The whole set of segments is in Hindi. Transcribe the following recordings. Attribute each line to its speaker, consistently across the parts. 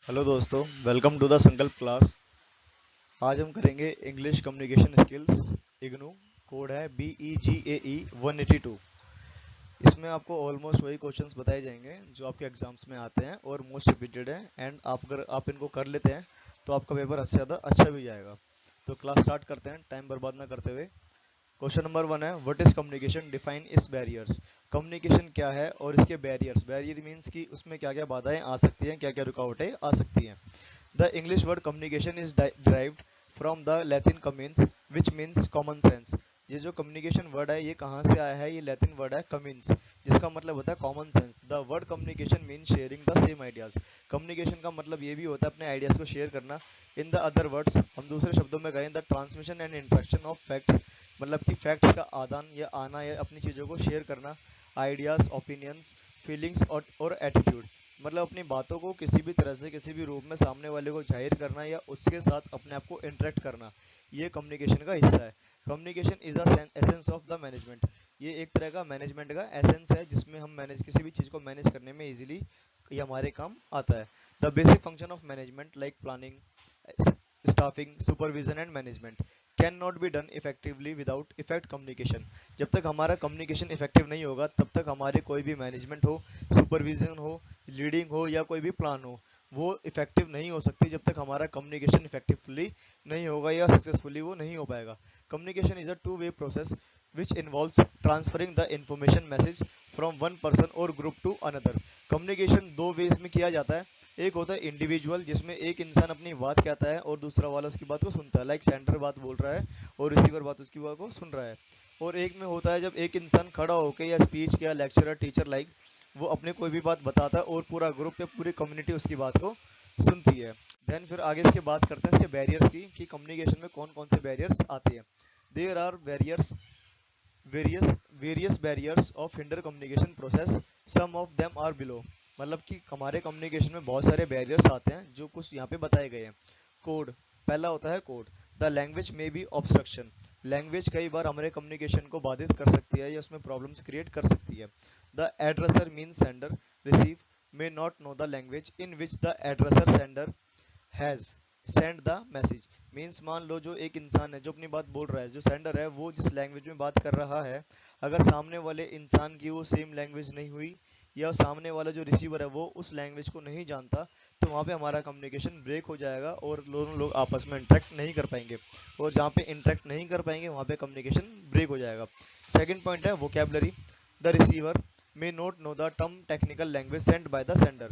Speaker 1: हेलो दोस्तों, वेलकम टू द संकल्प क्लास। आज हम करेंगे English communication skills IGNOU. Code है BEGAE 182। इसमें आपको ऑलमोस्ट वही क्वेश्चंस बताए जाएंगे जो आपके एग्जाम्स में आते हैं और मोस्ट रिपीटेड हैं। एंड अगर आप इनको कर लेते हैं तो आपका पेपर अच्छे से ज़्यादा अच्छा भी जाएगा। तो क्लास स्टार्ट करते हैं टाइम बर्बाद ना करते हुए। क्वेश्चन नंबर 1 है, व्हाट इज कम्युनिकेशन, डिफाइन इस बैरियर्स। कम्युनिकेशन क्या है और इसके बैरियर्स। बैरियर मीन्स कि उसमें क्या क्या बाधाएं आ सकती हैं, क्या क्या रुकावटें आ सकती हैं। The English word communication is derived from the Latin commence, which means common sense. ये जो कम्युनिकेशन वर्ड है ये कहाँ से आया है? ये लैटिन वर्ड है कमिन्स, जिसका मतलब होता है common sense. The word communication mean sharing the same ideas. Communication का मतलब ये भी होता है अपने आइडियाज को शेयर करना। इन द अदर वर्ड्स, हम दूसरे शब्दों में कहें, the transmission and interaction of facts, मतलब कि फैक्ट्स का आदान या आना या अपनी चीज़ों को शेयर करना। आइडियाज, ओपिनियंस, फीलिंग्स और एटीट्यूड, मतलब अपनी बातों को किसी भी तरह से किसी भी रूप में सामने वाले को जाहिर करना या उसके साथ अपने आप को इंटरेक्ट करना, ये कम्युनिकेशन का हिस्सा है। Communication is a essence of the management. ये एक तरह का मैनेजमेंट का एसेंस है जिसमें हम मैनेज किसी भी चीज़ को मैनेज करने में इजीली ये हमारे काम आता है। The basic function of management like planning, staffing, supervision and management can not be done effectively without effect communication. जब तक हमारा कम्युनिकेशन इफेक्टिव नहीं होगा तब तक हमारे कोई भी मैनेजमेंट हो, सुपरविजन हो, लीडिंग हो या कोई भी प्लान हो, वो इफेक्टिव नहीं हो सकती जब तक हमारा कम्युनिकेशन इफेक्टिवली नहीं होगा या सक्सेसफुली वो नहीं हो पाएगा। Communication is a two way process which involves transferring the information message from one person or group to another। Communication दो वेज में किया जाता है। एक होता है इंडिविजुअल, जिसमें एक इंसान अपनी बात कहता है और दूसरा वाला उसकी बात को सुनता है, लाइक सेंटर बात बोल रहा है और रिसीवर बात उसकी बात को सुन रहा है। और एक में होता है जब एक इंसान खड़ा होकर या स्पीच या लेक्चरर टीचर लाइक वो अपने कोई भी बात बताता है और पूरा ग्रुप या पूरी कम्युनिटी उसकी बात को सुनती है। देन फिर आगे इसके बात करते हैं इसके बैरियर्स की कि कम्युनिकेशन में कौन कौन से बैरियर्स आते हैं। There are barriers various various barriers of hinder communication process, some of them are below. मतलब कि हमारे कम्युनिकेशन में बहुत सारे बैरियर्स आते हैं जो कुछ यहाँ पे बताए गए हैं। कोड, पहला होता है कोड। द लैंग्वेज में बी ऑब्स्ट्रक्शन। लैंग्वेज कई बार हमारे कम्युनिकेशन को बाधित कर सकती है या उसमें प्रॉब्लम्स क्रिएट कर सकती है। The addresser mean sender, receive may not know the language in which the addresser sender has send the message. Means मान लो जो एक इंसान है जो अपनी बात बोल रहा है, जो सेंडर है वो जिस लैंग्वेज में बात कर रहा है, अगर सामने वाले इंसान की वो सेम लैंग्वेज नहीं हुई या सामने वाला जो रिसीवर है वो उस लैंग्वेज को नहीं जानता, तो वहाँ पे हमारा कम्युनिकेशन ब्रेक हो जाएगा और दोनों लोग आपस में इंटरेक्ट नहीं कर पाएंगे। और जहाँ पे इंटरेक्ट नहीं कर पाएंगे वहाँ पे कम्युनिकेशन ब्रेक हो जाएगा। सेकेंड पॉइंट है vocabulary. The receiver may not know the term technical language sent by the sender.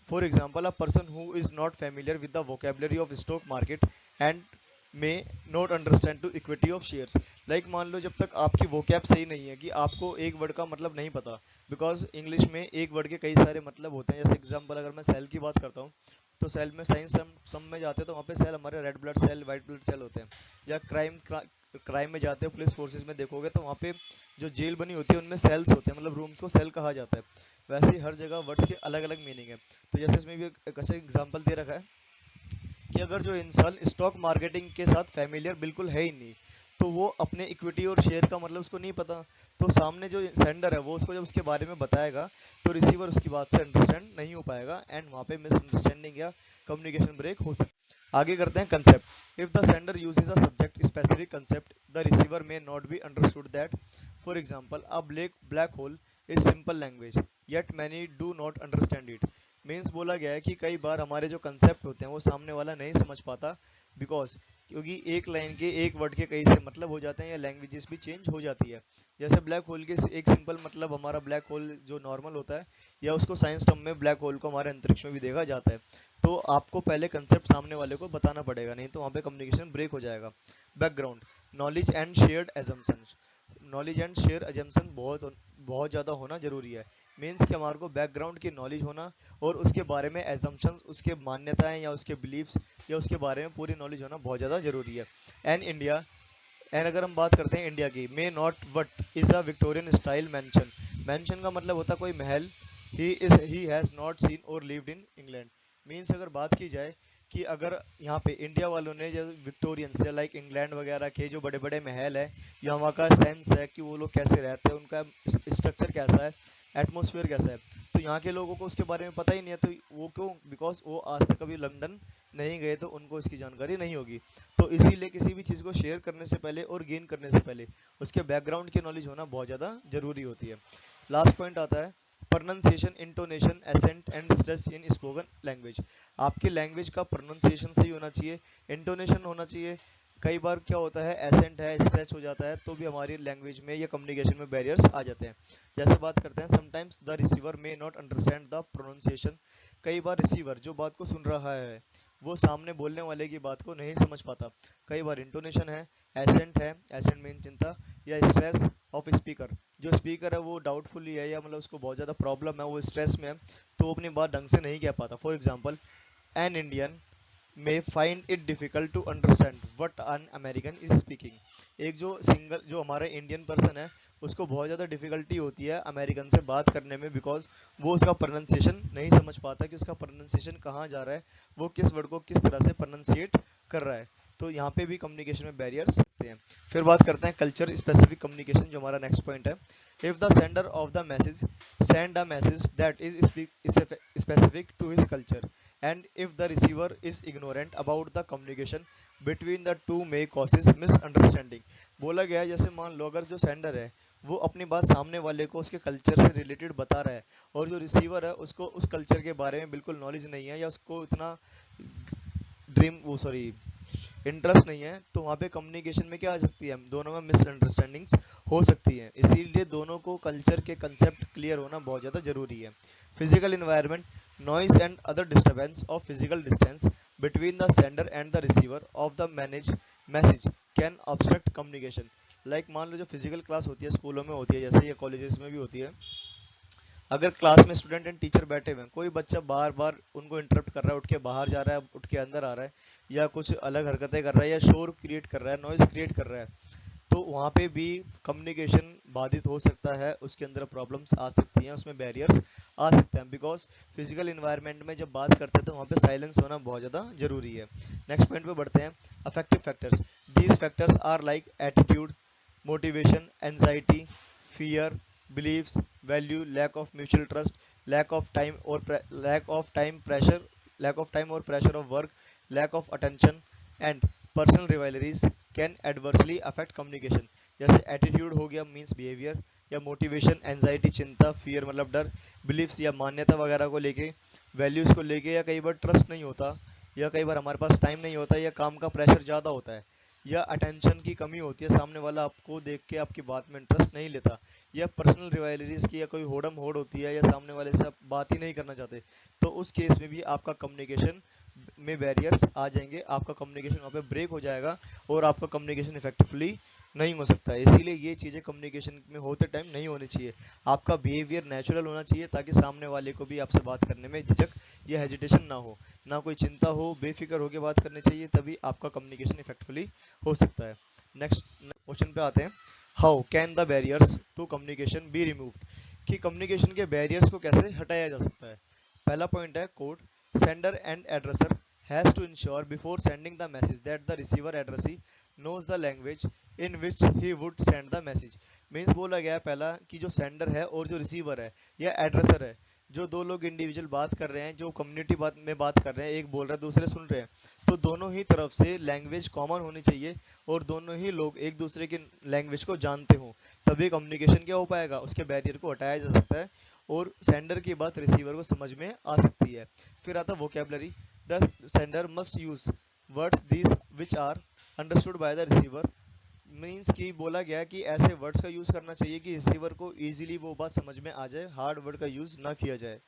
Speaker 1: For example, a person who is not familiar with the vocabulary of stock market and may not understand to equity of shares। Like मान लो जब तक आपकी vocab सही नहीं है कि आपको एक वर्ड का मतलब नहीं पता, बिकॉज इंग्लिश में एक वर्ड के कई सारे मतलब होते हैं। जैसे एग्जांपल अगर मैं सेल की बात करता हूँ तो सेल में साइंस सम में जाते हैं तो वहाँ पे सेल हमारे red blood cell, white blood cell होते हैं। या क्राइम में जाते हो, पुलिस फोर्सेज में देखोगे तो वहाँ पे जो जेल बनी होती है उनमें सेल्स होते हैं, मतलब रूम्स को सेल कहा जाता है। वैसे ही हर जगह वर्ड्स के अलग अलग मीनिंग है। तो जैसे इसमें भी एक अच्छा एग्जांपल दे रखा है कि अगर जो इंसान स्टॉक मार्केटिंग के साथ फैमिलियर बिल्कुल है ही नहीं, तो वो अपने इक्विटी और शेयर का मतलब उसको नहीं पता, तो सामने जो सेंडर है वो उसको जब उसके बारे में बताएगा तो रिसीवर उसकी बात से अंडरस्टैंड नहीं हो पाएगा एंड वहाँ पे मिसअंडरस्टैंडिंग या कम्युनिकेशन ब्रेक हो सकता है। आगे करते हैं concept. If the sender uses a subject specific concept, the receiver may not be understood that. For example, a black hole is simple language yet many do not understand it. Means बोला गया है कि कई बार हमारे जो कंसेप्ट होते हैं वो सामने वाला नहीं समझ पाता, बिकॉज क्योंकि एक लाइन के एक वर्ड के कई से मतलब हो जाते हैं या लैंग्वेजेस भी चेंज हो जाती है। जैसे ब्लैक होल के एक सिंपल मतलब हमारा ब्लैक होल जो नॉर्मल होता है, या उसको साइंस टर्म में ब्लैक होल को हमारे अंतरिक्ष में भी देखा जाता है। तो आपको पहले कंसेप्ट सामने वाले को बताना पड़ेगा, नहीं तो वहाँ पे कम्युनिकेशन ब्रेक हो जाएगा। Background, knowledge and shared assumptions. Knowledge and share assumption बहुत बहुत ज़्यादा होना जरूरी है। मीन्स कि हमारे को बैकग्राउंड की नॉलेज होना और उसके बारे में एजम्पशंस, उसके मान्यताएं या उसके बिलीव्स या उसके बारे में पूरी नॉलेज होना बहुत ज़्यादा जरूरी है। एंड इंडिया, एंड अगर हम बात करते हैं इंडिया की, may not what is a Victorian style mention. Mention का मतलब होता है कोई महल। ही हैज़ नॉट सीन और लिव्ड इन इंग्लैंड। मीन्स अगर बात की जाए कि अगर यहाँ पे इंडिया वालों ने जो विक्टोरियंस या लाइक इंग्लैंड वगैरह के जो बड़े बड़े महल है या वहाँ का सेंस है कि वो लोग कैसे रहते हैं, उनका स्ट्रक्चर कैसा है, एटमोसफियर कैसा है, तो यहाँ के लोगों को उसके बारे में पता ही नहीं है, तो वो क्यों, बिकॉज वो आज तक कभी लंदन नहीं गए, तो उनको इसकी जानकारी नहीं होगी। तो इसीलिए किसी भी चीज़ को शेयर करने से पहले और गेन करने से पहले उसके बैकग्राउंड की नॉलेज होना बहुत ज़्यादा जरूरी होती है। लास्ट पॉइंट आता है pronunciation, intonation, accent and stress in spoken language. आपकी लैंग्वेज का प्रोनाउंसिएशन सही होना चाहिए, इंटोनेशन होना चाहिए। कई बार क्या होता है, एसेंट है, स्ट्रेच हो जाता है, तो भी हमारी लैंग्वेज में या कम्युनिकेशन में बैरियर्स आ जाते हैं। जैसे बात करते हैं, sometimes the receiver may not understand the pronunciation. कई बार रिसीवर जो बात को सुन रहा है वो सामने बोलने वाले की बात को नहीं समझ पाता। कई बार इंटोनेशन है, एसेंट मीन चिंता, या स्ट्रेस ऑफ स्पीकर, जो स्पीकर है वो डाउटफुली है या मतलब उसको बहुत ज़्यादा प्रॉब्लम है, वो स्ट्रेस में है, तो वो अपनी बात ढंग से नहीं कह पाता। For example, an Indian may find it difficult to understand what an American is speaking। एक जो हमारा इंडियन पर्सन है उसको बहुत ज़्यादा डिफिकल्टी होती है अमेरिकन से बात करने में, बिकॉज वो उसका प्रोनाउंसिएशन नहीं समझ पाता कि उसका प्रोनाउंसिएशन कहाँ जा रहा है, वो किस वर्ड को किस तरह से प्रोनाउंसिएट कर रहा है। तो यहाँ पे भी कम्युनिकेशन में बैरियर्स सकते हैं। फिर बात करते हैं कल्चर स्पेसिफिक कम्युनिकेशन, जो हमारा नेक्स्ट पॉइंट है। If the sender of the message send a message that is specific to his culture and if the receiver is ignorant about the communication between the two may causes misunderstanding। बोला गया है, जैसे मान लो अगर जो सेंडर है वो अपनी बात सामने वाले को उसके कल्चर से रिलेटेड बता रहा है और जो रिसीवर है उसको उस कल्चर के बारे में बिल्कुल नॉलेज नहीं है या उसको इतना इंटरेस्ट नहीं है, तो वहाँ पे कम्युनिकेशन में क्या आ सकती है, दोनों में मिसअंडरस्टैंडिंग्स हो सकती है। इसीलिए दोनों को कल्चर के कंसेप्ट क्लियर होना बहुत ज़्यादा जरूरी है। Physical environment, noise and other disturbance of physical distance between the sender and the receiver of the message can obstruct communication। like मान लो जो फिजिकल क्लास होती है स्कूलों में होती है, जैसे ये कॉलेजेस में भी होती है, अगर क्लास में स्टूडेंट एंड टीचर बैठे हुए हैं, कोई बच्चा बार बार उनको इंटरप्ट कर रहा है, उठ के बाहर जा रहा है, उठ के अंदर आ रहा है, या कुछ अलग हरकतें कर रहा है, या शोर क्रिएट कर रहा है, नॉइज क्रिएट कर रहा है, तो वहाँ पे भी कम्युनिकेशन बाधित हो सकता है, उसके अंदर प्रॉब्लम्स आ सकती हैं, उसमें बैरियर्स आ सकते हैं। बिकॉज फिजिकल इन्वायरमेंट में जब बात करते हैं तो वहाँ पे साइलेंस होना बहुत ज़्यादा जरूरी है। नेक्स्ट पॉइंट पे बढ़ते हैं, affective factors. These factors are like attitude, motivation, anxiety, fear, beliefs, value, lack of mutual trust, lack of time और pressure of work, lack of attention and personal rivalries can adversely affect communication. जैसे एटीट्यूड हो गया, मीन्स बिहेवियर, या मोटिवेशन, एंजाइटी चिंता, फियर मतलब डर, बिलीफ्स या मान्यता वगैरह को लेके, वैल्यूज को लेके, या कई बार ट्रस्ट नहीं होता, या कई बार हमारे पास टाइम नहीं होता, या काम का प्रेशर ज़्यादा होता है, या अटेंशन की कमी होती है, सामने वाला आपको देख के आपकी बात में इंटरेस्ट नहीं लेता, या पर्सनल रिवाइलरीज की या कोई होड़म होड़ होती है, या सामने वाले से आप बात ही नहीं करना चाहते, तो उस केस में भी आपका कम्युनिकेशन में बैरियर्स आ जाएंगे, आपका कम्युनिकेशन वहाँ पे ब्रेक हो जाएगा और आपका कम्युनिकेशन इफेक्टिवली नहीं हो सकता है। इसीलिए ये चीज़ें कम्युनिकेशन में होते टाइम नहीं होनी चाहिए। आपका बिहेवियर नेचुरल होना चाहिए ताकि सामने वाले को भी आपसे बात करने में झिझक या हेजिटेशन ना हो, ना कोई चिंता हो, बेफिक्र होकर बात करनी चाहिए, तभी आपका कम्युनिकेशन इफेक्टिवली हो सकता है। नेक्स्ट क्वेश्चन पे आते हैं, how can the barriers to communication be removed, कि कम्युनिकेशन के बैरियर्स को कैसे हटाया जा सकता है। पहला पॉइंट है code, sender and addresser has to ensure before sending the message that the receiver addressee knows the language in which he would send the message। Means बोला गया है पहला कि जो सेंडर है और जो रिसीवर है या एड्रेसर है, जो दो लोग इंडिविजुअल बात कर रहे हैं, जो कम्युनिटी में बात कर रहे हैं, एक बोल रहा है दूसरे सुन रहे हैं, तो दोनों ही तरफ से लैंग्वेज कॉमन होनी चाहिए और दोनों ही लोग एक दूसरे की लैंग्वेज को जानते हों, तभी कम्युनिकेशन क्या हो पाएगा, उसके बैरियर को हटाया जा सकता है और सेंडर की बात रिसीवर को समझ में आ सकती है। फिर आता vocabulary, the sender must use words these which are understood by the receiver. Means कि बोला गया कि ऐसे वर्ड्स का यूज करना चाहिए कि रिसीवर को इजीली वो बात समझ में आ जाए, हार्ड वर्ड का यूज ना किया जाए।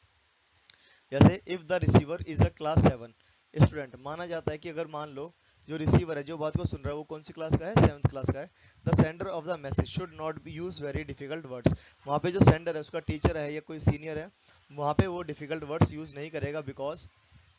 Speaker 1: जैसे if the receiver is a class 7 student, माना जाता है कि अगर मान लो जो रिसीवर है जो बात को सुन रहा है वो कौन सी क्लास का है, 7th क्लास का है। The sender of the message should not be use very difficult words, वहाँ पे जो सेंडर है उसका टीचर है या कोई सीनियर है, वहाँ पे वो डिफिकल्ट वर्ड्स यूज नहीं करेगा, because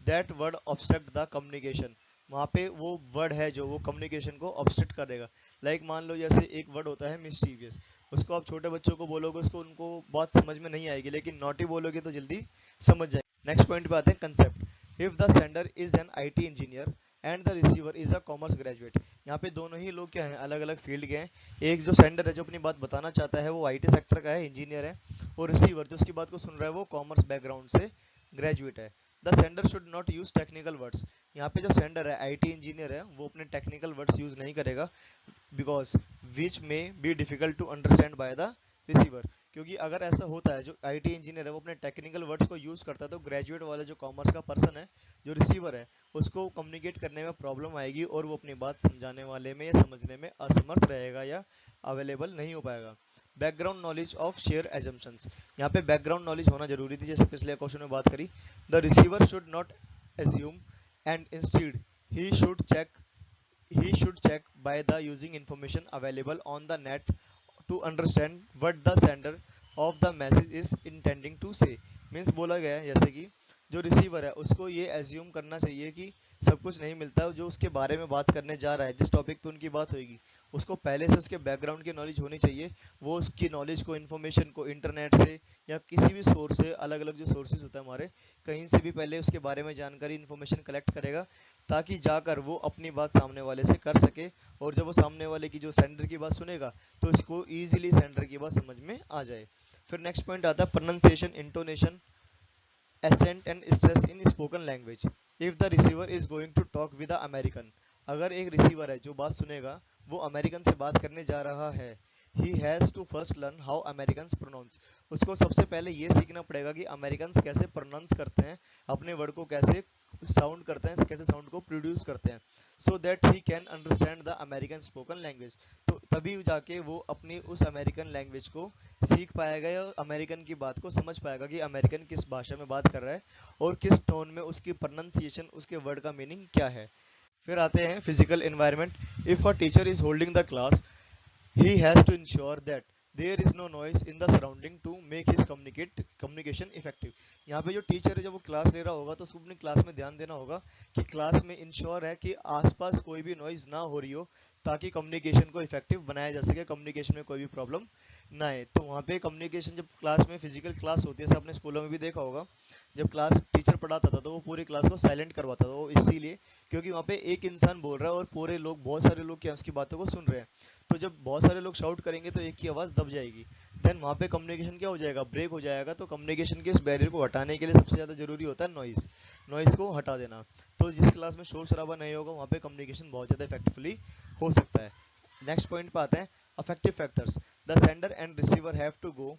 Speaker 1: that word obstruct the communication. वहाँ पे वो वर्ड है जो वो कम्युनिकेशन को ऑब्स्ट्रक्ट करेगा। लाइक मान लो जैसे एक वर्ड होता है मिस्चीवियस, उसको आप छोटे बच्चों को बोलोगे उसको उनको बात समझ में नहीं आएगी, लेकिन नॉटी बोलोगे तो जल्दी समझ जाएगी। नेक्स्ट पॉइंट पे आते हैं concept, if the sender is an IT engineer and the receiver is a commerce graduate. यहाँ पे दोनों ही लोग क्या हैं, अलग अलग फील्ड के हैं। एक जो सेंडर है जो अपनी बात बताना चाहता है वो आईटी सेक्टर का है, इंजीनियर है, और रिसीवर जो उसकी बात को सुन रहा है वो कॉमर्स बैकग्राउंड से ग्रेजुएट है। The sender should not use technical words. यहाँ पे जो सेंडर है आईटी इंजीनियर है वो अपने टेक्निकल वर्ड्स यूज नहीं करेगा, because which may be difficult to understand by the receiver. क्योंकि अगर ऐसा होता है जो आईटी इंजीनियर है वो अपने टेक्निकल वर्ड्स को यूज करता है तो ग्रेजुएट वाला जो कॉमर्स का पर्सन है जो रिसीवर है उसको कम्युनिकेट करने में प्रॉब्लम आएगी और वो अपनी बात समझाने वाले में या समझने में असमर्थ रहेगा या अवेलेबल नहीं हो पाएगा। Background knowledge of share assumptions. यहाँ पे बैकग्राउंड नॉलेज होना जरूरी थी, जैसे पिछले क्वेश्चन में बात करी। The receiver should not assume and instead he should check he should check by the using information available on the net to understand what the sender of the message is intending to say। Means बोला गया है जैसे कि जो रिसीवर है उसको ये एज्यूम करना चाहिए कि सब कुछ नहीं मिलता, जो उसके बारे में बात करने जा रहा है, जिस टॉपिक पे उनकी बात होगी उसको पहले से उसके बैकग्राउंड की नॉलेज होनी चाहिए। वो उसकी नॉलेज को, इन्फॉर्मेशन को इंटरनेट से या किसी भी सोर्स से, अलग अलग जो सोर्सेज होते हैं हमारे, कहीं से भी पहले उसके बारे में जानकारी, इन्फॉर्मेशन कलेक्ट करेगा ताकि जाकर वो अपनी बात सामने वाले से कर सके। और जब वो सामने वाले की जो सेंडर की बात सुनेगा तो इसको ईजिली सेंडर की बात समझ में आ जाए। फिर नेक्स्ट पॉइंट आता है pronunciation, intonation, accent and stress in spoken language। if the receiver is going to talk with the American। अगर एक रिसीवर है जो बात सुनेगा वो अमेरिकन से बात करने जा रहा है, he has to first learn how Americans pronounce। उसको सबसे पहले ये सीखना पड़ेगा कि अमेरिकन कैसे प्रोनाउंस करते हैं, अपने वर्ड को कैसे साउंड करते हैं, कैसे साउंड को प्रोड्यूस करते हैं, so that he can understand the American spoken language. तो तभी जाके वो अपनी उस अमेरिकन लैंग्वेज को सीख पाएगा या अमेरिकन की बात को समझ पाएगा कि अमेरिकन किस भाषा में बात कर रहा है और किस टोन में उसकी प्रोनाउंसिएशन, उसके वर्ड का मीनिंग क्या है। फिर आते हैं physical environment. If a teacher is holding the class he has to ensure that there is no noise in the surrounding to make his communication effective। यहाँ पे जो टीचर है जब वो क्लास ले रहा होगा तो उसको अपनी क्लास में ध्यान देना होगा कि क्लास में इंश्योर है कि आसपास कोई भी नॉइज ना हो रही हो ताकि कम्युनिकेशन को इफेक्टिव बनाया जा सके, कम्युनिकेशन में कोई भी प्रॉब्लम ना आए। तो वहाँ पे कम्युनिकेशन जब क्लास में फिजिकल क्लास होती है, आपने स्कूलों में भी देखा होगा, जब क्लास टीचर पढ़ाता था तो वो पूरी क्लास को साइलेंट करवाता था। वो इसीलिए क्योंकि वहाँ पे एक इंसान बोल रहा है और पूरे लोग, बहुत सारे लोग क्या उसकी बातों को सुन रहे हैं। तो जब बहुत सारे लोग शाउट करेंगे तो एक की आवाज़ दब जाएगी, देन वहाँ पे कम्युनिकेशन क्या हो जाएगा, ब्रेक हो जाएगा। तो कम्युनिकेशन के इस बैरियर को हटाने के लिए सबसे ज़्यादा जरूरी होता है नॉइज़ को हटा देना। तो जिस क्लास में शोर शराबा नहीं होगा वहाँ पे कम्युनिकेशन बहुत ज़्यादा इफेक्टिवली हो सकता है। नेक्स्ट पॉइंट पे आते हैं affective factors. The sender and receiver have to go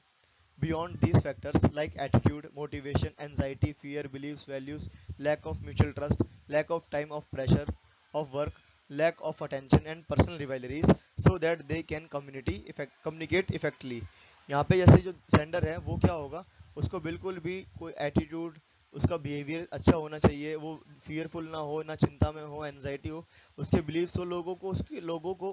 Speaker 1: beyond these factors like attitude, motivation, anxiety, fear, beliefs, values, lack of mutual trust, lack of time of pressure of work, lack of attention and personal rivalries so that they can communicate effectively। यहाँ पे जैसे जो सेंडर है वो क्या होगा, उसको बिल्कुल भी कोई एटीट्यूड, उसका बिहेवियर अच्छा होना चाहिए, वो फियरफुल ना हो, ना चिंता में हो, एनजाइटी हो, उसके बिलीव्स हो, लोगों को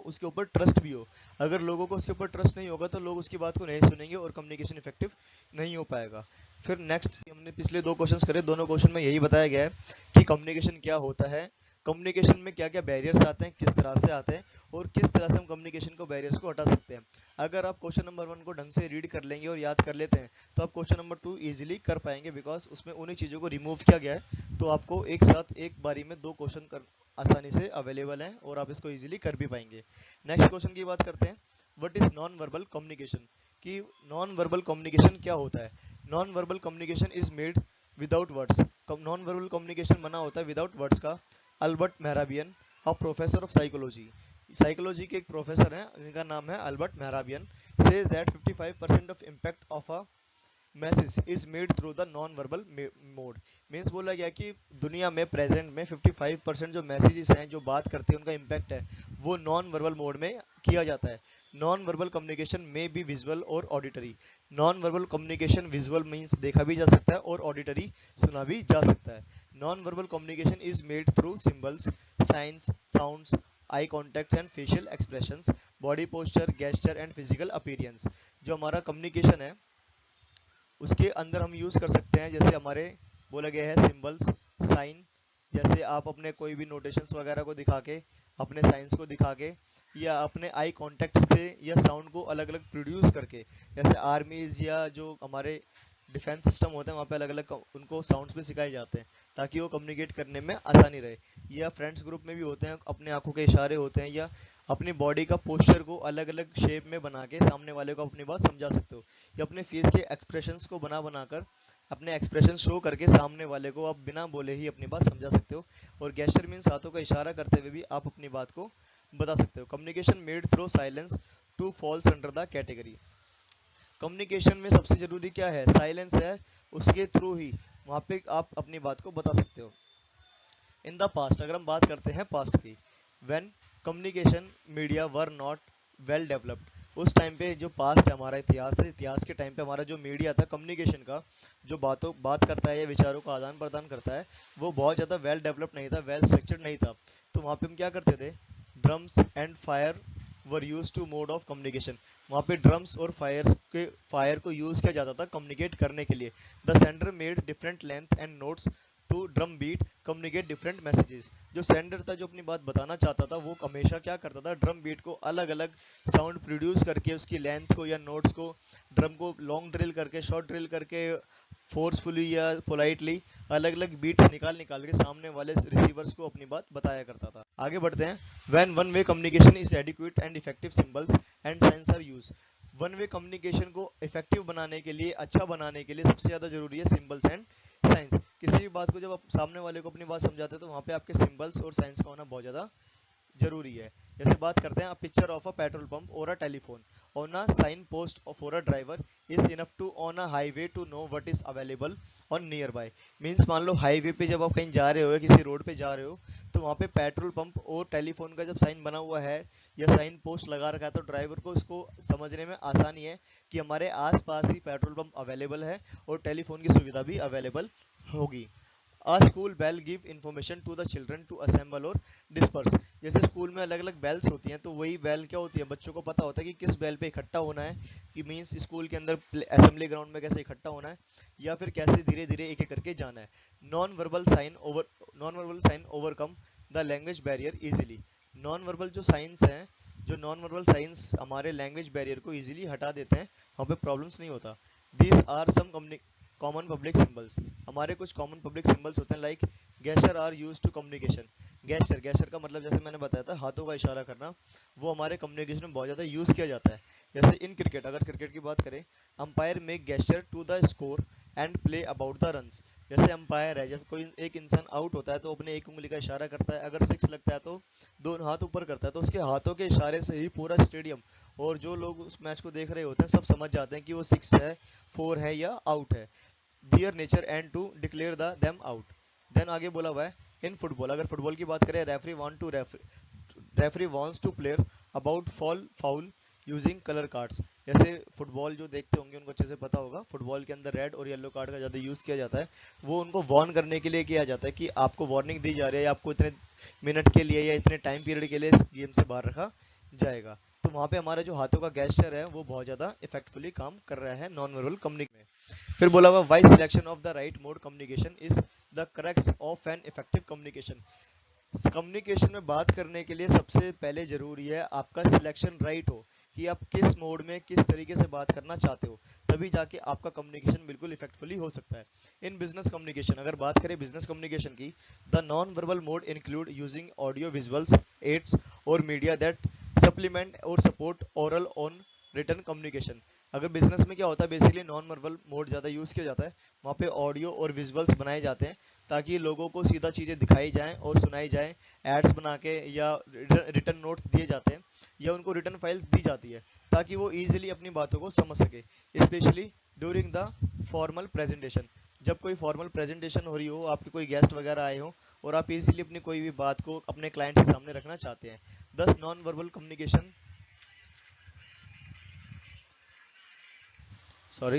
Speaker 1: उसके ऊपर ट्रस्ट भी हो। अगर लोगों को उसके ऊपर ट्रस्ट नहीं होगा तो लोग उसकी बात को नहीं सुनेंगे और कम्युनिकेशन इफेक्टिव नहीं हो पाएगा। फिर नेक्स्ट हमने पिछले 2 क्वेश्चंस करे, दोनों क्वेश्चन में यही बताया गया है कि कम्युनिकेशन क्या होता है, कम्युनिकेशन में क्या क्या बैरियर्स आते हैं, किस तरह से आते हैं और किस तरह से हम कम्युनिकेशन को बैरियर्स को हटा सकते हैं। अगर आप क्वेश्चन नंबर 1 को ढंग से रीड कर लेंगे और याद कर लेते हैं तो आप क्वेश्चन नंबर 2 इजीली कर पाएंगे, बिकॉज उसमें उन्हीं चीज़ों को रिमूव किया गया है। तो आपको एक साथ एक बारी में 2 क्वेश्चन कर आसानी से अवेलेबल हैं और आप इसको इजीली कर भी पाएंगे। नेक्स्ट क्वेश्चन की बात करते हैं, what is non verbal communication, कि नॉन वर्बल कम्युनिकेशन क्या होता है। Non verbal communication is made without words. Non verbal communication बना होता है विदाउट वर्ड्स का। Albert Mehrabian, a professor of psychology के एक प्रोफेसर हैं जिनका नाम है Albert Mehrabian, says that 55% of impact of a message is made through the non verbal mode. Means बोला गया कि दुनिया में प्रेजेंट में 55% जो मैसेजेस हैं, जो बात करते हैं, उनका इम्पैक्ट है वो नॉन वर्बल मोड में किया जाता है। नॉन वर्बल कम्युनिकेशन में बी विजुअल और auditory. Non verbal communication visual means देखा भी जा सकता है और ऑडिटरी सुना भी जा सकता है। Non verbal communication is made through symbols, science, sounds, I contacts and facial expressions, body posture, gesture and physical appearance. जो हमारा कम्युनिकेशन है उसके अंदर हम यूज़ कर सकते हैं, जैसे हमारे बोला गया है सिंबल्स, साइन, जैसे आप अपने कोई भी नोटेशंस वगैरह को दिखा के, अपने साइंस को दिखा के, या अपने आई कॉन्टेक्ट से या साउंड को अलग अलग प्रोड्यूस करके, जैसे आर्मीज या जो हमारे डिफेंस सिस्टम होते हैं, वहाँ पे अलग अलग उनको साउंड्स भी सिखाए जाते हैं ताकि वो कम्युनिकेट करने में आसानी रहे। या फ्रेंड्स ग्रुप में भी होते हैं, अपने आंखों के इशारे होते हैं, या अपनी बॉडी का पोस्चर को अलग अलग शेप में बना के सामने वाले को अपनी बात समझा सकते हो, या अपने फेस के एक्सप्रेशंस को बना बनाकर अपने एक्सप्रेशन शो करके सामने वाले को आप बिना बोले ही अपनी बात समझा सकते हो। और गेस्चर मीन्स हाथों का इशारा करते हुए भी आप अपनी बात को बता सकते हो। Communication made through silence to falls under the category. Communication में सबसे जरूरी क्या है? साइलेंस है, उसके थ्रू ही वहां पे आप अपनी बात को बता सकते हो। इन द पास्ट, अगर हम बात करते हैं पास्ट की, when communication media were not well developed, उस टाइम पे जो पास्ट है, हमारा इतिहास है, इतिहास के टाइम पे हमारा जो मीडिया था कम्युनिकेशन का, जो बात करता है या विचारों का आदान प्रदान करता है, वो बहुत ज़्यादा वेल डेवलप्ड नहीं था, वेल स्ट्रक्चर्ड नहीं था। तो वहाँ पे हम क्या करते थे? Drums and fire were use to mode of communication. वहाँ पे ड्रम्स और फायर को यूज किया जाता था कम्युनिकेट करने के लिए। The sender made different length and notes to drum beat communicate different messages. जो सेंडर था, जो अपनी बात बताना चाहता था, वो हमेशा क्या करता था? ड्रम बीट को अलग अलग साउंड प्रोड्यूस करके, उसकी लेंथ को या नोट्स को, ड्रम को लॉन्ग ड्रिल करके, शॉर्ट ड्रिल करके, फोर्सफुली या पोलाइटली अलग अलग बीट्स निकाल निकाल के सामने वाले रिसीवर्स को अपनी बात बताया करता था। आगे बढ़ते हैं। When one way communication is adequate and effective symbols and signs are use. One way communication को इफेक्टिव बनाने के लिए, अच्छा बनाने के लिए सबसे ज्यादा जरूरी है सिंबल्स एंड साइंस। किसी भी बात को जब आप सामने वाले को अपनी बात समझाते हो तो वहाँ पे आपके सिंबल्स और साइंस का होना बहुत ज्यादा जरूरी है। जैसे बात करते हैं, picture of a petrol pump और a telephone on a sign post for a driver is enough to on a highway to know what is available on nearby. Means मान लो हाईवे पे जब आप कहीं जा रहे हो या किसी रोड पे जा रहे हो, तो वहाँ पे पेट्रोल पंप और टेलीफोन का जब साइन बना हुआ है या साइन पोस्ट लगा रखा है, तो ड्राइवर को इसको समझने में आसानी है कि हमारे आस पास ही पेट्रोल पंप अवेलेबल है और टेलीफोन की सुविधा भी अवेलेबल होगी। A school bell give information to the children to assemble or disperse। जैसे स्कूल में अलग अलग बेल्स होती हैं, तो वही बेल क्या होती है? बच्चों को पता होता है कि किस बेल पे इकट्ठा होना है, कि मीन्स स्कूल के अंदर असेंबली ग्राउंड में कैसे इकट्ठा होना है, या फिर कैसे धीरे धीरे एक एक करके जाना है। Non verbal sign overcome the language barrier easily. Non verbal जो साइंस हैं, जो नॉन वर्बल साइंस हमारे लैंग्वेज बैरियर को इजीली हटा देते हैं, वहाँ पे प्रॉब्लम्स नहीं होता। These are some common public symbols. हमारे कुछ कॉमन पब्लिक सिंबल्स होते हैं, like gesture are used to communication. Gesture का मतलब जैसे मैंने बताया था, हाथों का इशारा करना, वो हमारे कम्युनिकेशन में बहुत ज़्यादा यूज़ किया जाता है। जैसे इन क्रिकेट, अगर क्रिकेट की बात करें, umpire make gesture to the score and play about the runs. जैसे अंपायर है, जब कोई एक इंसान आउट होता है तो अपने एक उंगली का इशारा करता है, अगर सिक्स लगता है तो दोनों हाथ ऊपर करता है, तो उसके हाथों के इशारे से ही पूरा स्टेडियम और जो लोग उस मैच को देख रहे होते हैं सब समझ जाते हैं कि वो सिक्स है, फोर है या आउट है। Their nature and to declare them out. Then आगे बोला हुआ है, इन फुटबॉल, अगर फुटबॉल की बात करें, referee wants to player about foul using colour cards. जैसे फुटबॉल जो देखते होंगे उनको अच्छे से पता होगा, फुटबॉल के अंदर रेड और येलो कार्ड का ज़्यादा यूज़ किया जाता है। वो उनको वार्न करने के लिए किया जाता है कि आपको वार्निंग दी जा रही है, आपको इतने मिनट के लिए या इतने टाइम पीरियड के लिए इस गेम से बाहर रखा जाएगा। तो वहाँ पे हमारा जो हाथों का गेस्चर है वो बहुत ज़्यादा इफेक्टफुली काम कर रहा है नॉन वर्बल कम्युनिकेशन में। फिर बोला हुआ, wise selection of the right mode communication is the crux of an effective communication. Communication में बात करने के लिए सबसे पहले जरूरी है आपका सिलेक्शन राइट हो, कि आप किस मोड में किस तरीके से बात करना चाहते हो, तभी जाके आपका कम्युनिकेशन बिल्कुल इफेक्टफुली हो सकता है। इन बिजनेस कम्युनिकेशन, अगर बात करें बिजनेस कम्युनिकेशन की, the non verbal mode include using audio visuals aids और मीडिया दैट सप्लीमेंट और support oral and written communication. अगर बिजनेस में क्या होता है, बेसिकली नॉन वर्बल मोड ज़्यादा यूज़ किया जाता है, वहाँ पे ऑडियो और विजुअल्स बनाए जाते हैं ताकि लोगों को सीधा चीज़ें दिखाई जाएं और सुनाई जाएं। एड्स बना के या रिटर्न नोट्स दिए जाते हैं या उनको रिटर्न फाइल्स दी जाती है ताकि वो ईजिली अपनी बातों को समझ सके, specially during the formal presentation. जब कोई फॉर्मल प्रेजेंटेशन हो रही हो, आपके कोई गेस्ट वगैरह आए हो और आप इजीली अपनी कोई भी बात को अपने क्लाइंट के सामने रखना चाहते हैं। दस non verbal communication sorry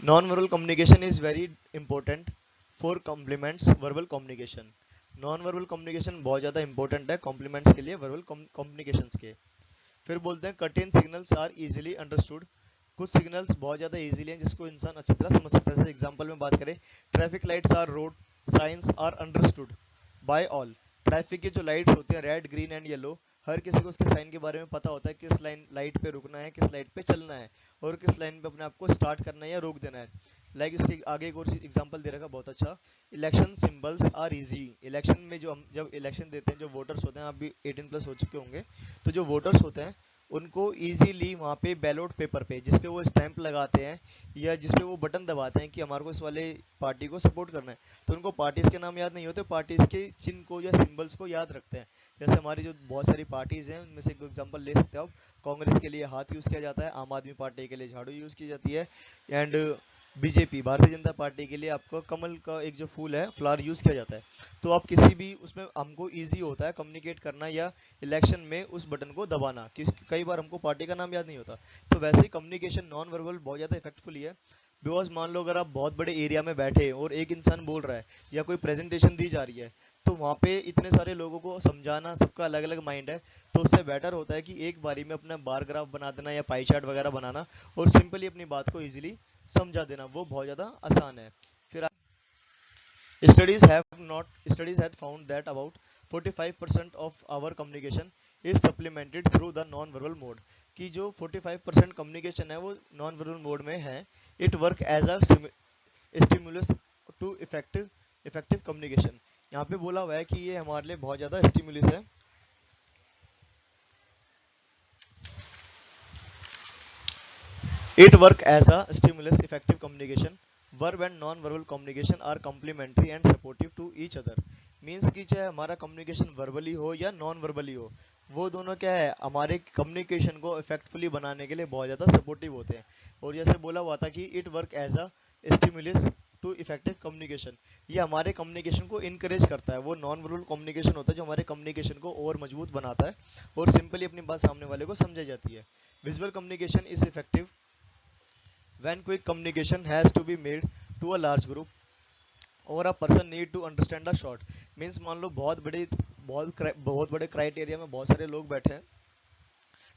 Speaker 1: non-verbal communication is very important for complements verbal communication। Non verbal communication बहुत ज़्यादा इंपॉर्टेंट है कॉम्प्लीमेंट्स के लिए, वर्बल कम्युनिकेशंस के। फिर बोलते हैं, certain signals are easily understood. कुछ सिग्नल्स बहुत ज़्यादा इजीली हैं जिसको इंसान अच्छी तरह समझ सकता है। जैसे एग्जांपल में बात करें, traffic lights are road signs are understood by all. Traffic की जो लाइट्स होती हैं, रेड ग्रीन एंड येलो, हर किसी को उसके साइन के बारे में पता होता है, किस लाइट पे रुकना है, किस लाइट पे चलना है, और किस लाइन पे अपने आप को स्टार्ट करना है या रोक देना है। लाइक इसके आगे एक और एग्जांपल दे रखा बहुत अच्छा, election symbols are easy. Election में जो हम जब इलेक्शन देते हैं, जो वोटर्स होते हैं, आप भी 18+ हो चुके होंगे, तो जो वोटर्स होते हैं उनको इजीली वहाँ पे बैलेट पेपर पे जिसपे वो स्टैंप लगाते हैं या जिसपे वो बटन दबाते हैं कि हमारे को इस वाले पार्टी को सपोर्ट करना है, तो उनको पार्टीज के नाम याद नहीं होते, पार्टीज के चिन्ह को या सिंबल्स को याद रखते हैं। जैसे हमारी जो बहुत सारी पार्टीज हैं उनमें से एक दो एग्जांपल ले सकते हो आप। कांग्रेस के लिए हाथ यूज किया जाता है, आम आदमी पार्टी के लिए झाड़ू यूज की जाती है, and BJP Bharatiya Janata party के लिए आपको कमल का एक जो फूल है, फ्लावर यूज किया जाता है। तो आप किसी भी उसमें हमको इजी होता है कम्युनिकेट करना या इलेक्शन में उस बटन को दबाना, कई बार हमको पार्टी का नाम याद नहीं होता। तो वैसे ही कम्युनिकेशन नॉन वर्बल बहुत ज़्यादा इफेक्टफुल है। बिकॉज मान लो अगर आप बहुत बड़े एरिया में बैठे और एक इंसान बोल रहा है या कोई प्रेजेंटेशन दी जा रही है, तो वहाँ पे इतने सारे लोगों को समझाना, सबका अलग अलग माइंड है, तो उससे बेटर होता है कि एक बारी में अपना बार ग्राफ बना देना या पाई चार्ट वगैरह बनाना और सिंपली अपनी बात को इजीली समझा देना, वो बहुत ज़्यादा आसान है। फिर studies have found that about 45% of our communication is supplemented through the non-verbal mode, कि जो 45% कम्युनिकेशन है वो नॉन वर्बल मोड में है। It work as a stimulus to effective communication. यहाँ पे बोला हुआ है कि ये हमारे लिए बहुत ज़्यादा स्टिमुलस है। It work as a stimulus effective communication. Verb and non-verbal communication are complementary and supportive to each other. Means कि चाहे हमारा communication verbally हो या non-verbally हो, वो दोनों क्या है, हमारे communication को effectfully बनाने के लिए बहुत ज़्यादा supportive होते हैं। और जैसे बोला हुआ था कि it work as a stimulus to effective communication, ये हमारे कम्युनिकेशन को इनकरेज करता है। वो नॉन वर्बल कम्युनिकेशन होता है जो हमारे कम्युनिकेशन को और मजबूत बनाता है और सिंपली अपनी बात सामने वाले को समझाई जाती है। Visual communication is effective when quick communication has to be made to a large group or a person need to understand a short। Means मान लो बहुत बड़े क्राइटेरिया में बहुत सारे लोग बैठे हैं,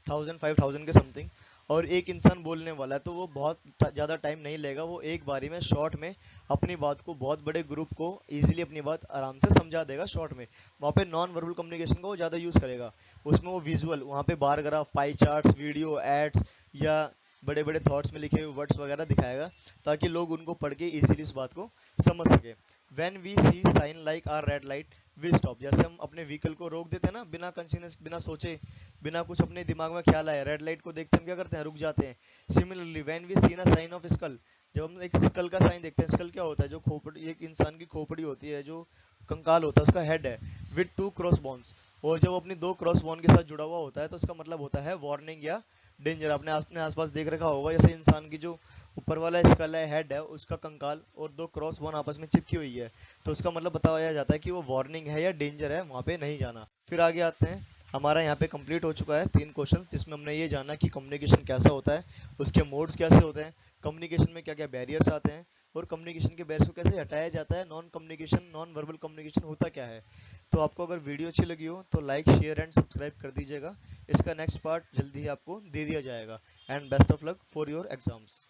Speaker 1: 1000-5000 के समथिंग, और एक इंसान बोलने वाला है, तो वो बहुत ज़्यादा टाइम नहीं लेगा, वो एक बारी में शॉर्ट में अपनी बात को बहुत बड़े ग्रुप को इजीली अपनी बात आराम से समझा देगा शॉर्ट में। वहाँ पे नॉन वर्बल कम्युनिकेशन को वो ज़्यादा यूज़ करेगा, उसमें वो विजुअल, वहाँ पे bar graph, pie charts, video, aids या बड़े बड़े थॉट्स में लिखे हुए वर्ड्स वगैरह दिखाएगा ताकि लोग उनको पढ़ के इजीली इस बात को समझ सके। When we see sign like are red light we stop. जैसे हम अपने व्हीकल को रोक देते हैं ना, बिना कंसीडरेशन, बिना सोचे, बिना कुछ अपने दिमाग में ख्याल आए, रेड लाइट को देखते हम क्या करते हैं, रुक जाते हैं। Similarly when we see a sign of skull, जब हम एक स्कल का साइन देखते हैं, स्कल क्या होता है, जो खोपड़ी, एक इंसान की खोपड़ी होती है, जो कंकाल होता है, उसका हेड है, विद 2 क्रॉस बोन्स, और जब अपनी 2 क्रॉस बोन के साथ जुड़ा हुआ होता है तो उसका मतलब होता है वार्निंग या डेंजर। आपने अपने आसपास देख रखा होगा, जैसे इंसान की जो ऊपर वाला स्कल है, हेड है, उसका कंकाल और 2 क्रॉस बोन आपस में चिपकी हुई है, तो उसका मतलब बताया जाता है कि वो वार्निंग है या डेंजर है, वहाँ पे नहीं जाना। फिर आगे आते हैं, हमारा यहाँ पे कंप्लीट हो चुका है 3 क्वेश्चंस, जिसमें हमने ये जाना कि कम्युनिकेशन कैसा होता है, उसके मोड्स कैसे होते हैं, कम्युनिकेशन में क्या क्या बैरियर्स आते हैं, और कम्युनिकेशन के बैरियर्स को कैसे हटाया जाता है, नॉन वर्बल कम्युनिकेशन होता क्या है। तो आपको अगर वीडियो अच्छी लगी हो तो लाइक, शेयर एंड सब्सक्राइब कर दीजिएगा। इसका नेक्स्ट पार्ट जल्दी ही आपको दे दिया जाएगा। And best of luck for your exams.